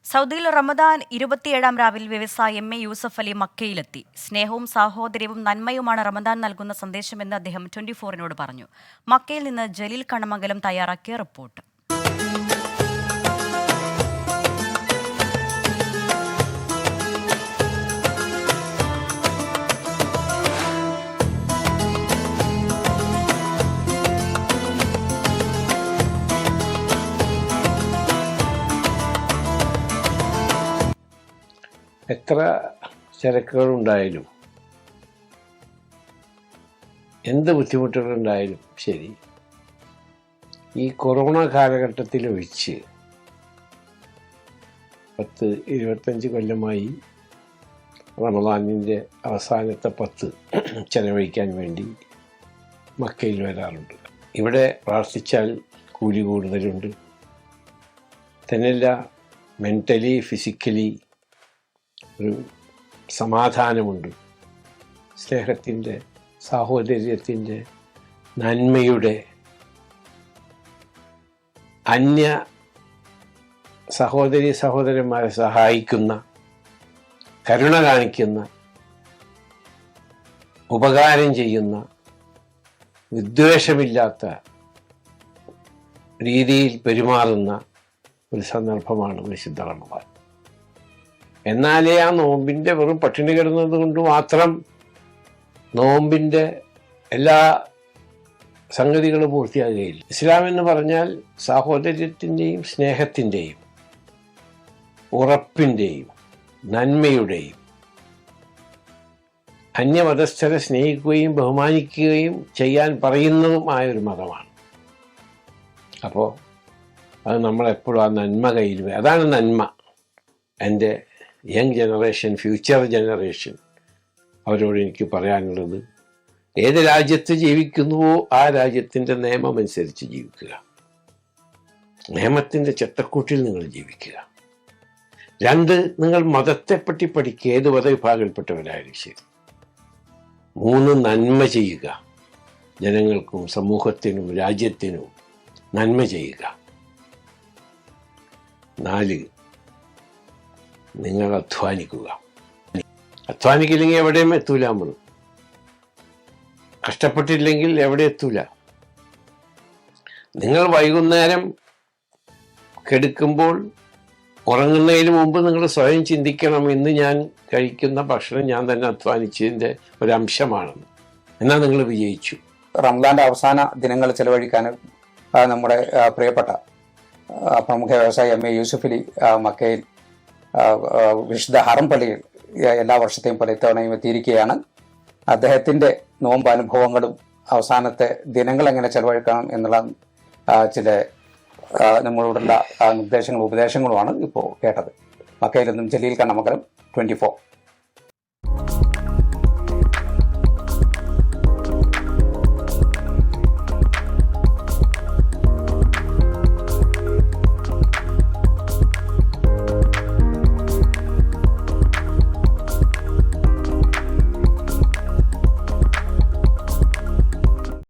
സൗദിയിൽ റമദാൻ 27-ാം രാവിൽ വ്യവസായി എം എ യൂസഫ് അലി മക്കയിലെത്തി. സ്നേഹവും സാഹോദര്യവും നന്മയുമാണ് റമദാൻ നൽകുന്ന സന്ദേശമെന്ന് അദ്ദേഹം 24-നോട് പറഞ്ഞു. മക്കയിൽ നിന്ന് ജലീൽ കണ്ണമംഗലം തയ്യാറാക്കിയ റിപ്പോർട്ട്. എത്ര തിരക്കുകളുണ്ടായാലും എന്ത് ബുദ്ധിമുട്ടുകളുണ്ടായാലും ശരി, ഈ കൊറോണ കാലഘട്ടത്തിൽ ഒഴിച്ച് 10-25 കൊല്ലമായി റമദാനിൻ്റെ അവസാനത്തെ 10 ചെലവഴിക്കാൻ വേണ്ടി മക്കയിൽ വരാറുണ്ട്. ഇവിടെ പ്രാർത്ഥിച്ചാൽ കൂലി കൂടുതലുണ്ട്. തന്നെയല്ല, മെൻ്റലി ഫിസിക്കലി ഒരു സമാധാനമുണ്ട്. സ്നേഹത്തിൻ്റെ, സാഹോദര്യത്തിൻ്റെ, നന്മയുടെ, അന്യ സഹോദരന്മാരെ സഹായിക്കുന്ന, കരുണ കാണിക്കുന്ന, ഉപകാരം ചെയ്യുന്ന, വിദ്വേഷമില്ലാത്ത രീതിയിൽ പെരുമാറുന്ന ഒരു സന്ദർഭമാണ് വിശുദ്ധ റമദാൻ. എന്നാലേ ആ നോമ്പിൻ്റെ വെറും പട്ടിണി കിടന്നത് കൊണ്ട് മാത്രം നോമ്പിൻ്റെ എല്ലാ സംഗതികളും പൂർത്തിയാകുകയില്ല. ഇസ്ലാം എന്ന് പറഞ്ഞാൽ സാഹോദര്യത്തിൻ്റെയും സ്നേഹത്തിൻ്റെയും ഉറപ്പിൻ്റെയും നന്മയുടെയും, അന്യമതസ്ഥരെ സ്നേഹിക്കുകയും ബഹുമാനിക്കുകയും ചെയ്യാൻ പറയുന്നതുമായൊരു മതമാണ്. അപ്പോൾ അത് നമ്മളെപ്പോഴും ആ നന്മ കയ്യിൽ വരും. അതാണ് നന്മ. എൻ്റെ യങ് ജനറേഷൻ, ഫ്യൂച്ചർ ജനറേഷൻ, അവരോട് എനിക്ക് പറയാനുള്ളത്, ഏത് രാജ്യത്ത് ജീവിക്കുന്നുവോ ആ രാജ്യത്തിൻ്റെ നിയമം അനുസരിച്ച് ജീവിക്കുക. നിയമത്തിൻ്റെ ചട്ടക്കൂട്ടിൽ നിങ്ങൾ ജീവിക്കുക. 2, നിങ്ങൾ മതത്തെപ്പറ്റി പഠിക്കുക, ഏത് മതവിഭാഗത്തിൽപ്പെട്ടവരായാലും ശരി. 3, നന്മ ചെയ്യുക. ജനങ്ങൾക്കും സമൂഹത്തിനും രാജ്യത്തിനും നന്മ ചെയ്യുക. 4, നിങ്ങൾ അധ്വാനിക്കുക. അധ്വാനിക്കില്ലെങ്കിൽ എവിടെയും എത്തൂല. നമ്മൾ കഷ്ടപ്പെട്ടില്ലെങ്കിൽ എവിടെ എത്തൂല. നിങ്ങൾ വൈകുന്നേരം കിടക്കുമ്പോൾ ഉറങ്ങുന്നതിന് മുമ്പ് നിങ്ങൾ സ്വയം ചിന്തിക്കണം, ഇന്ന് ഞാൻ കഴിക്കുന്ന ഭക്ഷണം ഞാൻ തന്നെ അധ്വാനിച്ചതിൻ്റെ ഒരംശമാണെന്ന്. എന്നാൽ നിങ്ങൾ വിജയിച്ചു. റംസാന്റെ അവസാന ദിനങ്ങൾ ചെലവഴിക്കാൻ നമ്മുടെ പ്രിയപ്പെട്ട പ്രമുഖ വ്യവസായി എം എ യൂസഫ് അലി മക്കയിൽ വിശുദ്ധ ഹറം പള്ളിയിൽ എല്ലാ വർഷത്തെയും പോലെ ഇത്തവണയും എത്തിയിരിക്കുകയാണ്. അദ്ദേഹത്തിൻ്റെ നോമ്പ് അനുഭവങ്ങളും അവസാനത്തെ ദിനങ്ങൾ എങ്ങനെ ചെലവഴിക്കണം എന്നുള്ള ചില നമ്മളോടുള്ള നിർദ്ദേശങ്ങളും ഉപദേശങ്ങളുമാണ് ഇപ്പോൾ കേട്ടത്. മക്കയിൽ നിന്നും ജലീൽ കണ്ണമംഗലം, 24.